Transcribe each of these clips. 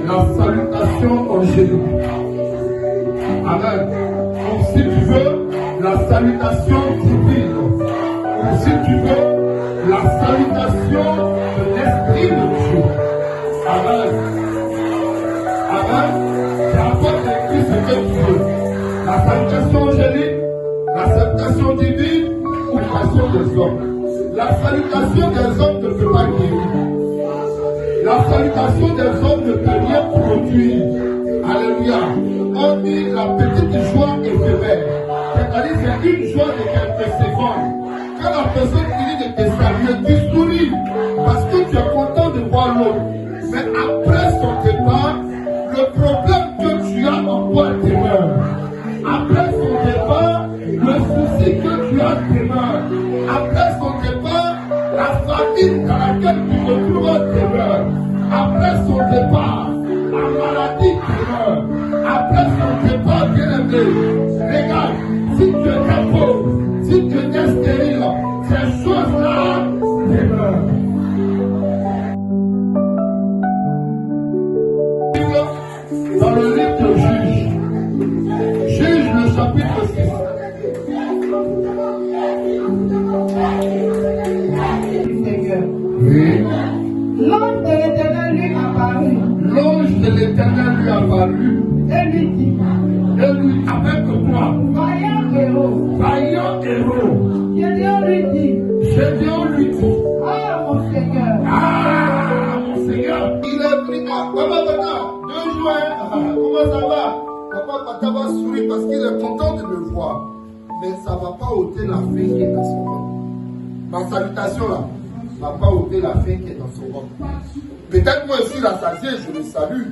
la salutation angélique. Amen. Donc si tu veux la salutation divine, ou si tu veux la salutation de l'Esprit de Dieu. Amen. Amen. C'est à toi d'écrire ce que tu veux. La salutation angélique, la salutation divine ou la salutation des hommes. La salutation des hommes ne peut pas guérir. La salutation des hommes ne peut rien produire. Alléluia. On dit la petite joie éphémère. C'est-à-dire c'est une joie de quelques secondes. Quand la personne finit de te saluer, tu souris parce que tu es content de voir l'autre. Mais après son départ, le problème que tu as en toi demeure. Après son départ, le souci que tu as demeure. Après son départ, la famine dans laquelle tu te trouves demeure. Après son départ, la maladie demeure. Après son départ, bien aimé, regarde, si tu es pauvre, si tu es stérile, ces choses-là demeurent. Dans le livre de Juge le chapitre 6. Oui. L'ange de l'Éternel lui apparut. L'ange de l'Éternel lui apparut. Et lui dit, avec toi, vaillant héros. Vaillant héros. Gédéon lui dit, ah mon Seigneur. Ah mon Seigneur. Il est venu. Papa, 2 juin. Comment ça va? Papa va sourire parce qu'il est content de me voir. Mais ça ne va pas ôter la faim qui est dans son ventre. Ma salutation là ne va pas ôter la faim qui est dans son ventre. Peut-être moi aussi la satié, je le salue.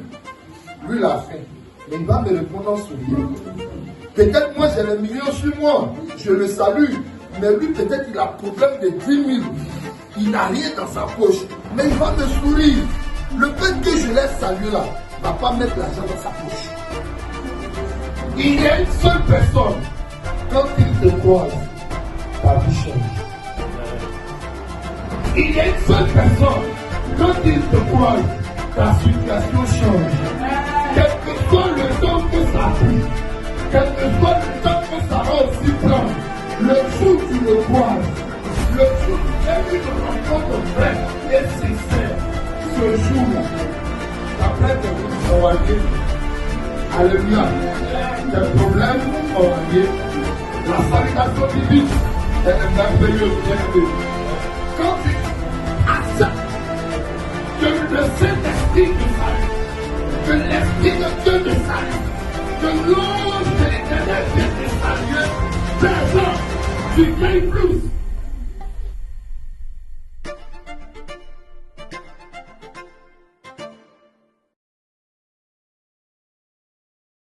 Lui la faim. Mais il va me répondre en souriant. Peut-être moi j'ai les millions sur moi. Je le salue. Mais lui peut-être il a problème de 10 000. Il n'a rien dans sa poche. Mais il va me sourire. Le fait que je l'ai salué là ne va pas mettre l'argent dans sa poche. Il y a une seule personne. Quand il te croise, ta vie change. Il y a une seule personne. Quand il te croise, ta situation change. Quel que soit le temps que ça prie, quel que soit le temps que ça va aussi prendre, le jour où tu le croises, le jour où tu as une rencontre vraie et sincère, ce jour-là, après tes vies sont réglées. Alléluia. Tes problèmes sont réglés. La salutation divine est merveilleuse, bien-aimée. Quand tu acceptes que le Saint-Esprit te salue, que l'Esprit de Dieu te salue, que l'homme